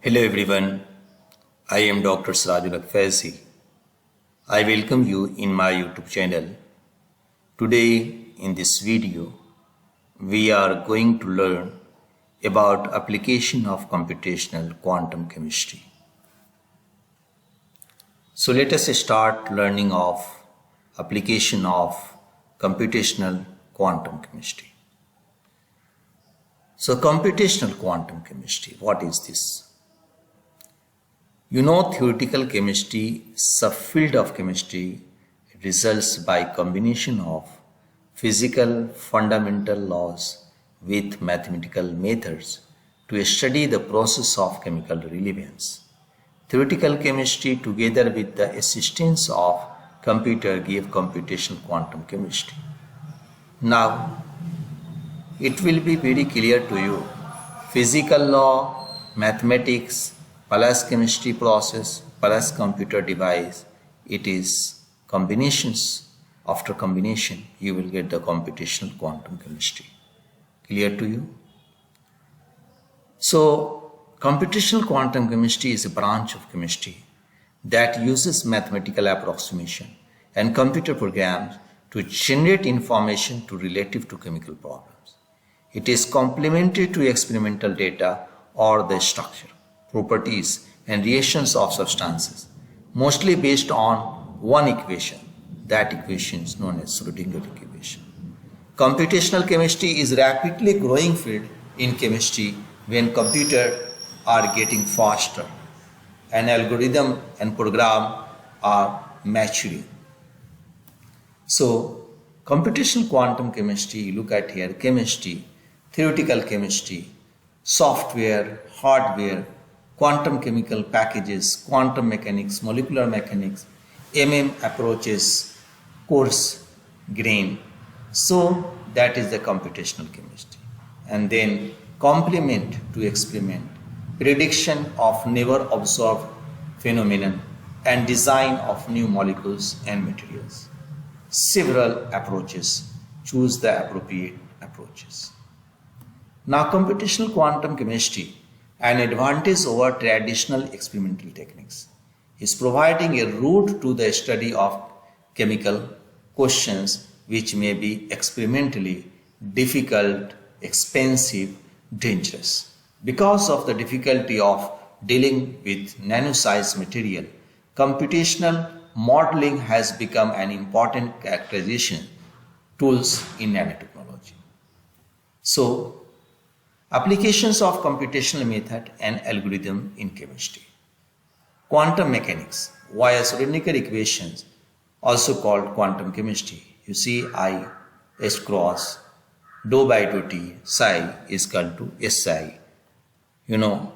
Hello everyone, I am Dr. Schrodinger. I welcome you in my YouTube channel. Today in this video, we are going to learn about application of computational quantum chemistry. So let us start learning of application of computational quantum chemistry. So computational quantum chemistry, what is this? You know, theoretical chemistry, subfield of chemistry, results by combination of physical fundamental laws with mathematical methods to study the process of chemical relevance. Theoretical chemistry together with the assistance of computer give computational quantum chemistry. Now, it will be very clear to you, physical law, mathematics, plus chemistry process, plus computer device, it is combinations. After combination, you will get the computational quantum chemistry. Clear to you? So, computational quantum chemistry is a branch of chemistry that uses mathematical approximation and computer programs to generate information relative to chemical problems. It is complementary to experimental data or the structure, properties and reactions of substances, mostly based on one equation. That equation is known as Schrodinger equation. Computational chemistry is rapidly growing field in chemistry when computers are getting faster and algorithm and program are maturing. So computational quantum chemistry, look at here, chemistry, theoretical chemistry, software, hardware, quantum chemical packages, quantum mechanics, molecular mechanics, approaches, coarse grain. So that is the computational chemistry. And then complement to experiment, prediction of never observed phenomenon, and design of new molecules and materials. Several approaches, choose the appropriate approaches. Now computational quantum chemistry, an advantage over traditional experimental techniques, is providing a route to the study of chemical questions which may be experimentally difficult, expensive, dangerous. Because of the difficulty of dealing with nano-sized material, computational modeling has become an important characterization tools in nanotechnology. So, applications of computational method and algorithm in chemistry. Quantum mechanics via Schrodinger equations, also called quantum chemistry. You see, I s cross dou by dou t psi is equal to s psi. You know,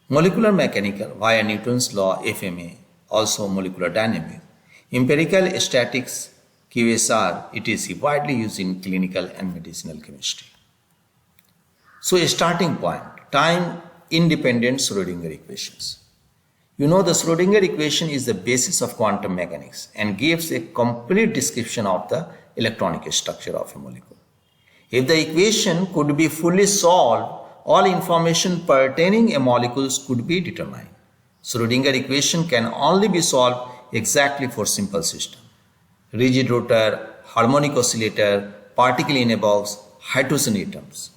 molecular mechanical via Newton's law FMA, also molecular dynamics. Empirical statics QSR, it is widely used in clinical and medicinal chemistry. So a starting point, time independent Schrodinger equations. You know, the Schrodinger equation is the basis of quantum mechanics and gives a complete description of the electronic structure of a molecule. If the equation could be fully solved, all information pertaining a molecules could be determined. Schrodinger equation can only be solved exactly for simple system. Rigid rotor, harmonic oscillator, particle in a box, hydrogen atoms.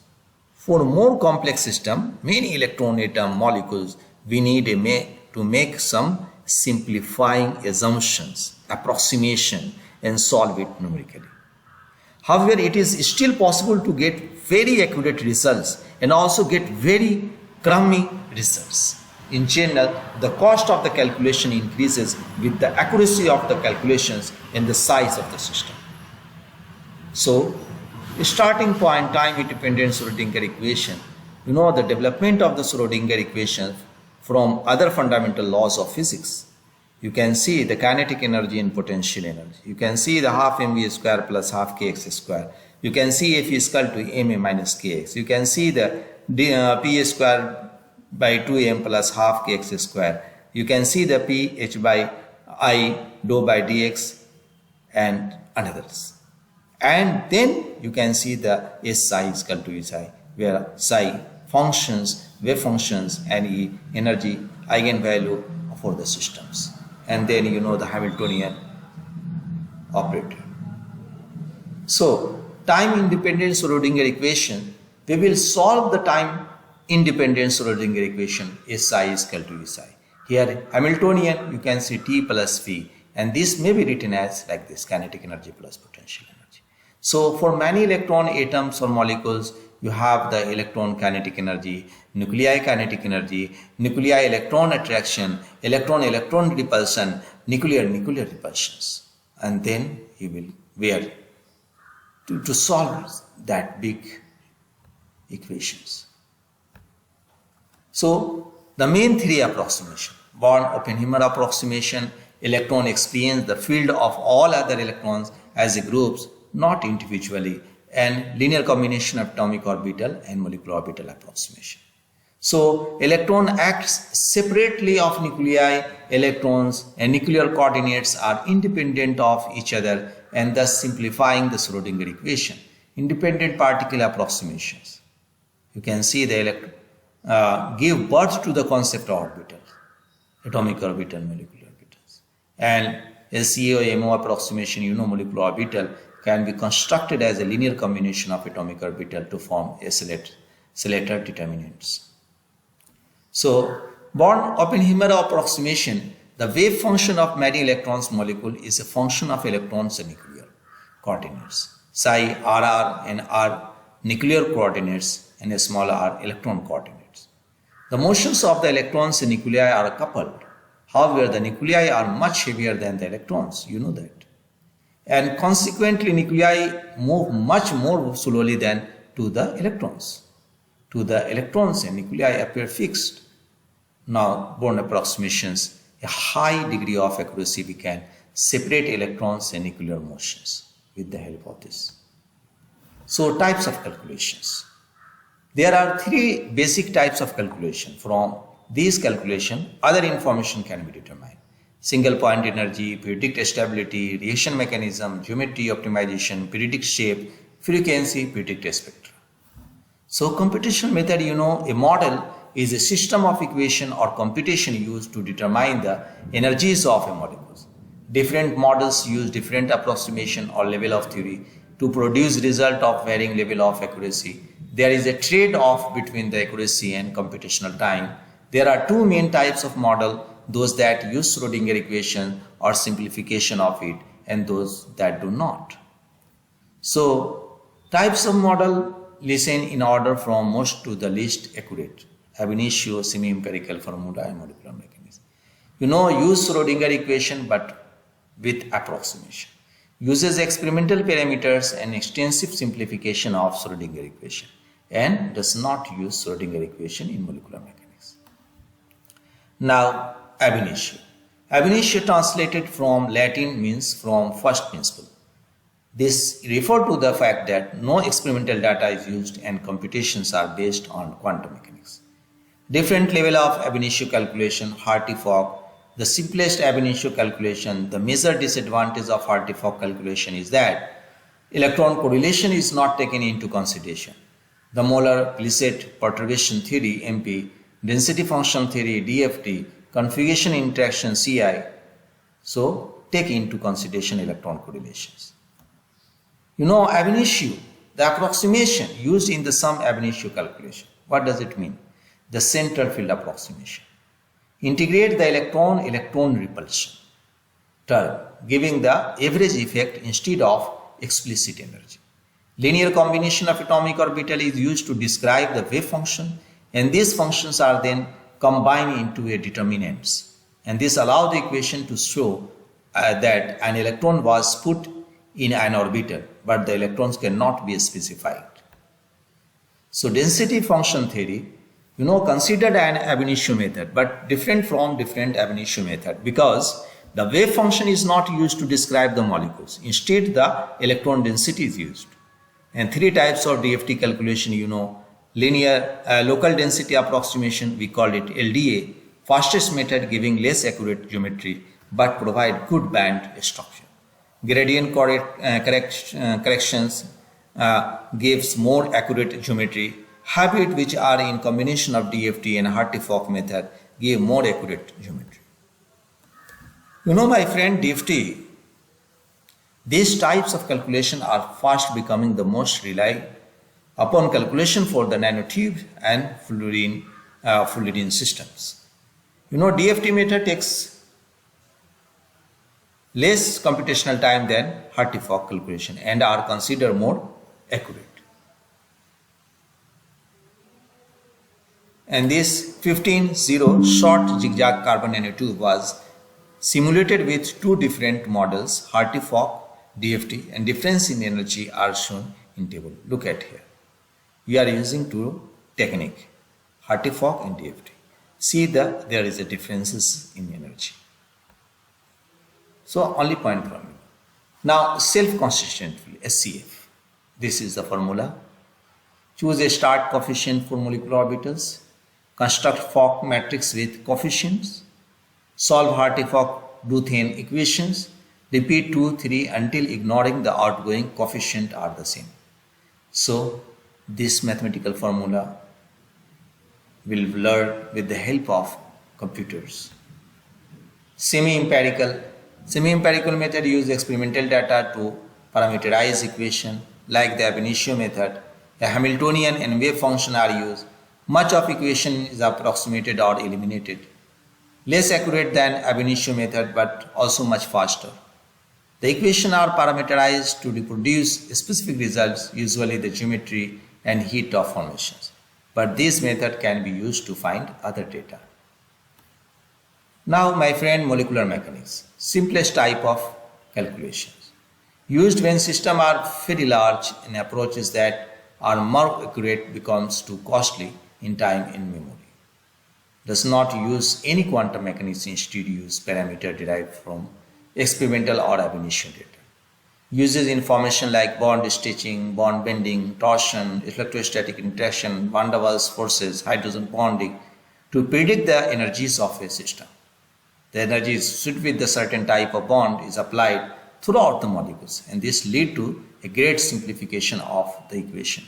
For more complex system, many electron atom molecules, we need to make some simplifying assumptions, approximation, and solve it numerically. However, it is still possible to get very accurate results and also get very crummy results. In general, the cost of the calculation increases with the accuracy of the calculations and the size of the system. So, starting point, time independent Schrodinger equation. You know, the development of the Schrodinger equation from other fundamental laws of physics. You can see the kinetic energy and potential energy. You can see the half mv square plus half kx square. You can see F is equal to ma minus kx. You can see the p square by 2m plus half kx square. You can see the ph by I dou by dx and others. And then you can see the S psi is equal to S I, where psi functions, wave functions, and energy eigenvalue for the systems. And then you know the Hamiltonian operator. So, time independent Schrodinger equation, we will solve the time independent Schrodinger equation Si is equal to Si. Here Hamiltonian, you can see T plus V, and this may be written as like this, kinetic energy plus potential energy. So for many electron atoms or molecules, you have the electron kinetic energy, nuclei kinetic energy, nuclei electron attraction, electron repulsion, nuclear repulsions, and then you will where to solve that big equations. So the main three approximation: Born-Oppenheimer approximation, electron experience the field of all other electrons as groups, not individually, and linear combination of atomic orbital and molecular orbital approximation. So electron acts separately of nuclei, electrons and nuclear coordinates are independent of each other, and thus simplifying the Schrodinger equation. Independent particle approximations. You can see the give birth to the concept of orbitals, atomic orbital, molecular orbitals. And LCA-MO approximation, you know, molecular orbital can be constructed as a linear combination of atomic orbital to form a Slater determinants. So, Born-Oppenheimer approximation, the wave function of many electrons molecule is a function of electrons and nuclear coordinates. Psi, RR and R nuclear coordinates and a small r electron coordinates. The motions of the electrons and nuclei are coupled. However, the nuclei are much heavier than the electrons, you know that. And consequently, nuclei move much more slowly than to the electrons. To the electrons and nuclei appear fixed. Now, Born approximations, a high degree of accuracy, we can separate electrons and nuclear motions with the help of this. So, types of calculations. There are three basic types of calculation. From these calculation, other information can be determined. Single point energy, periodic stability, reaction mechanism, geometry optimization, periodic shape, frequency, periodic spectra. So computational method, you know, a model is a system of equation or computation used to determine the energies of a molecule. Different models use different approximation or level of theory to produce result of varying level of accuracy. There is a trade-off between the accuracy and computational time. There are two main types of model, those that use Schrodinger equation or simplification of it, and those that do not. So, types of model, listen in order from most to the least accurate. Ab initio, semi-empirical formula and molecular mechanism. You know, use Schrodinger equation but with approximation. Uses experimental parameters and extensive simplification of Schrodinger equation, and does not use Schrodinger equation in molecular mechanics. Now, ab initio. Ab initio translated from Latin means from first principle. This refers to the fact that no experimental data is used and computations are based on quantum mechanics. Different level of ab initio calculation, Hartree-Fock. The simplest ab initio calculation, the major disadvantage of Hartree-Fock calculation is that electron correlation is not taken into consideration. The molar-Glisset perturbation theory, MP, density function theory, DFT, configuration interaction, CI, so take into consideration electron correlations. You know, ab initio, the approximation used in the sum ab initio calculation. What does it mean? The central field approximation. Integrate the electron repulsion term, giving the average effect instead of explicit energy. Linear combination of atomic orbital is used to describe the wave function, and these functions are then combined into a determinants. And this allows the equation to show that an electron was put in an orbital, but the electrons cannot be specified. So density function theory, you know, considered an ab initio method, but different from different ab initio method, because the wave function is not used to describe the molecules. Instead, the electron density is used. And three types of DFT calculation, you know, linear local density approximation, we call it LDA, fastest method giving less accurate geometry but provide good band structure. Gradient corrections gives more accurate geometry. habit which are in combination of DFT and Hartree-Fock method give more accurate geometry. You know, my friend, DFT, these types of calculation are fast becoming the most relied upon calculation for the nanotube and fluorine systems. You know, DFT method takes less computational time than Hartree-Fock calculation and are considered more accurate. And this 15-0 short zigzag carbon nanotube was simulated with two different models, Hartree-Fock, DFT, and difference in energy are shown in table. Look at here. We are using two technique, Hartree-Fock and DFT. See that there is a differences in energy. So only point formula. Now self-constitutively, SCF. This is the formula. Choose a start coefficient for molecular orbitals. Construct Fock matrix with coefficients. Solve Hartree-Fock-Duthien equations. Repeat 2, 3 until ignoring the outgoing coefficient are the same. So this mathematical formula will learn with the help of computers. Semi-empirical method use experimental data to parameterize equation like the ab initio method. A Hamiltonian and wave function are used. Much of equation is approximated or eliminated. Less accurate than ab initio method but also much faster. The equations are parameterized to reproduce specific results, usually the geometry and heat of formations. But this method can be used to find other data. Now, my friend, molecular mechanics, simplest type of calculations. Used when systems are very large and approaches that are more accurate becomes too costly in time and memory. Does not use any quantum mechanics, instead use parameter derived from experimental or ab initio data. Uses information like bond stretching, bond bending, torsion, electrostatic interaction, van der Waals forces, hydrogen bonding to predict the energies of a system. The energies should with the certain type of bond is applied throughout the molecules, and this lead to a great simplification of the equation.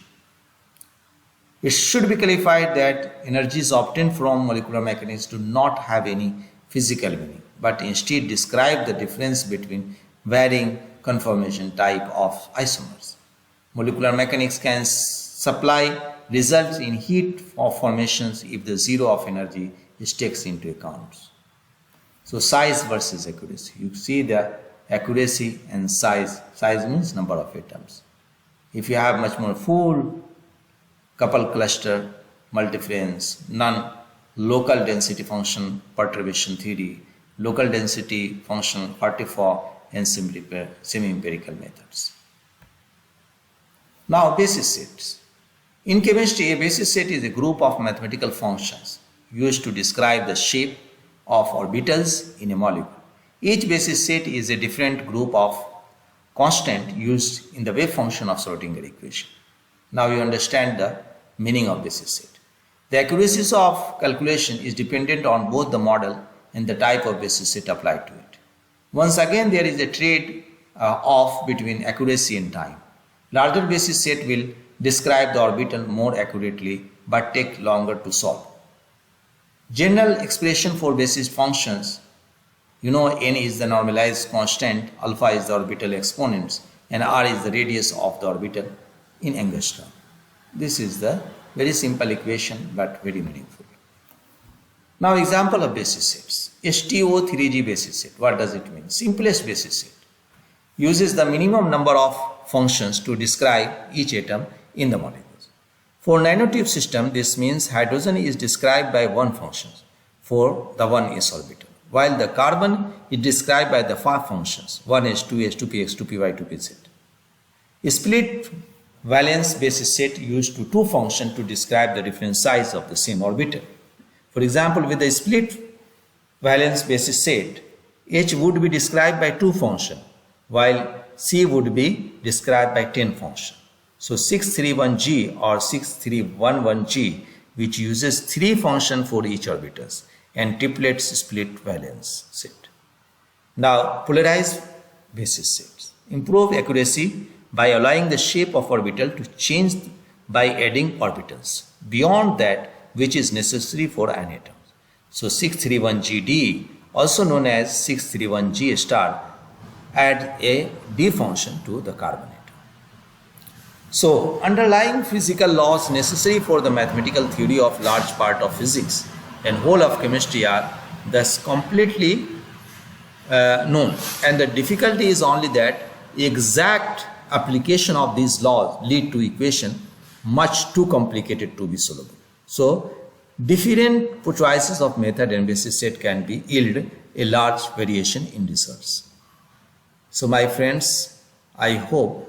It should be clarified that energies obtained from molecular mechanics do not have any physical meaning, but instead describe the difference between varying conformation type of isomers. Molecular mechanics can supply results in heat of formations if the zero of energy is taken into account. So size versus accuracy. You see the accuracy and size. Size means number of atoms. If you have much more full couple cluster, multifluence, non-local density function, perturbation theory, local density function, Hartree-Fock, and semi-empirical methods. Now, basis sets. In chemistry, a basis set is a group of mathematical functions used to describe the shape of orbitals in a molecule. Each basis set is a different group of constant used in the wave function of Schrodinger equation. Now you understand the meaning of basis set. The accuracy of calculation is dependent on both the model and the type of basis set applied to it. Once again, there is a trade-off between accuracy and time. Larger basis set will describe the orbital more accurately but take longer to solve. General expression for basis functions, you know, n is the normalized constant, alpha is the orbital exponents, and r is the radius of the orbital in angstrom. This is the very simple equation but very meaningful. Now, example of basis sets. STO3G basis set. What does it mean? Simplest basis set. Uses the minimum number of functions to describe each atom in the molecules. For nanotube system, this means hydrogen is described by one function for the 1s orbital, while the carbon is described by the 5 functions 1s, 2s, 2px, 2py, 2pz. A split valence basis set used to 2 functions to describe the different size of the same orbital. For example, with the split valence basis set, H would be described by 2 functions, while C would be described by 10 functions. So 631G or 6311G, which uses 3 functions for each orbitals, and triplets split valence set. Now, polarized basis sets improve accuracy by allowing the shape of orbital to change by adding orbitals beyond that which is necessary for an atom. So 631GD, also known as 631G star, add a D function to the carbon atom. So underlying physical laws necessary for the mathematical theory of large part of physics and whole of chemistry are thus completely known, and the difficulty is only that exact application of these laws lead to equation much too complicated to be solvable. So different choices of method and basis set can be yield a large variation in results. So my friends, I hope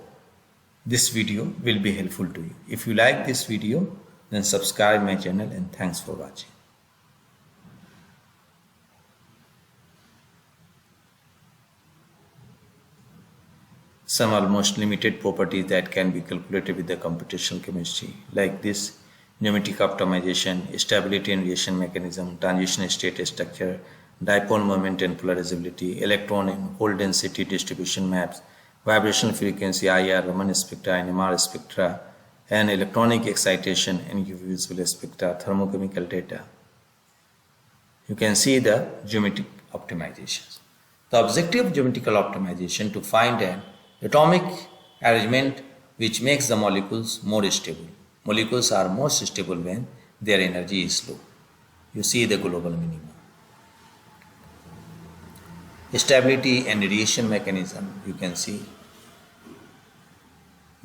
this video will be helpful to you. If you like this video, then subscribe my channel, and thanks for watching. Some almost limited properties that can be calculated with the computational chemistry, like this: geometric optimization, stability and reaction mechanism, transition state structure, dipole moment and polarizability, electron and hole density distribution maps, vibrational frequency, IR, Raman spectra, NMR spectra, and electronic excitation and UV visible spectra, thermochemical data. You can see the geometric optimizations. The objective of geometrical optimization to find an atomic arrangement which makes the molecules more stable. Molecules are most stable when their energy is low. You see the global minimum. Stability and radiation mechanism, you can see.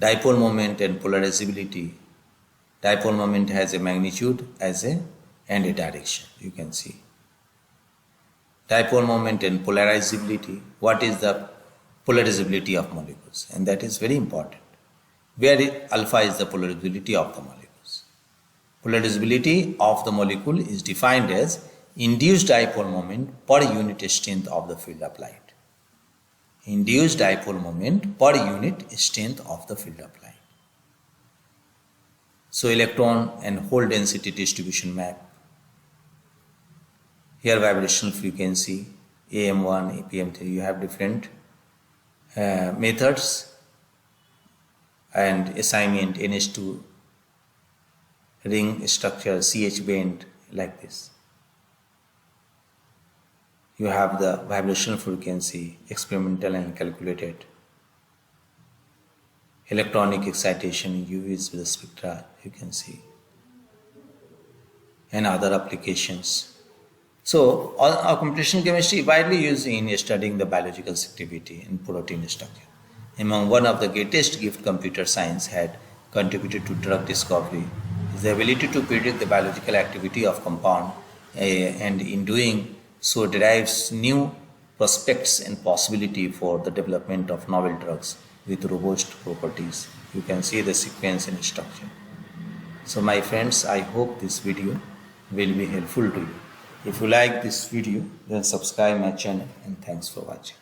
Dipole moment and polarizability. Dipole moment has a magnitude and a direction, you can see. Dipole moment and polarizability. What is the polarizability of molecules? And that is very important. Where alpha is the polarizability of the molecules. Polarizability of the molecule is defined as induced dipole moment per unit strength of the field applied. Induced dipole moment per unit strength of the field applied. So electron and hole density distribution map. Here vibrational frequency, AM1, APM3, you have different methods and assignment, NH2 ring structure, CH band, like this. You have the vibrational frequency, experimental and calculated, electronic excitation, UVs with the spectra, you can see, and other applications. So, our computational chemistry is widely used in studying the biological activity in protein structure. Among one of the greatest gift computer science had contributed to drug discovery is the ability to predict the biological activity of compound, and in doing so derives new prospects and possibility for the development of novel drugs with robust properties. You can see the sequence and structure. So my friends, I hope this video will be helpful to you. If you like this video, then subscribe my channel, and thanks for watching.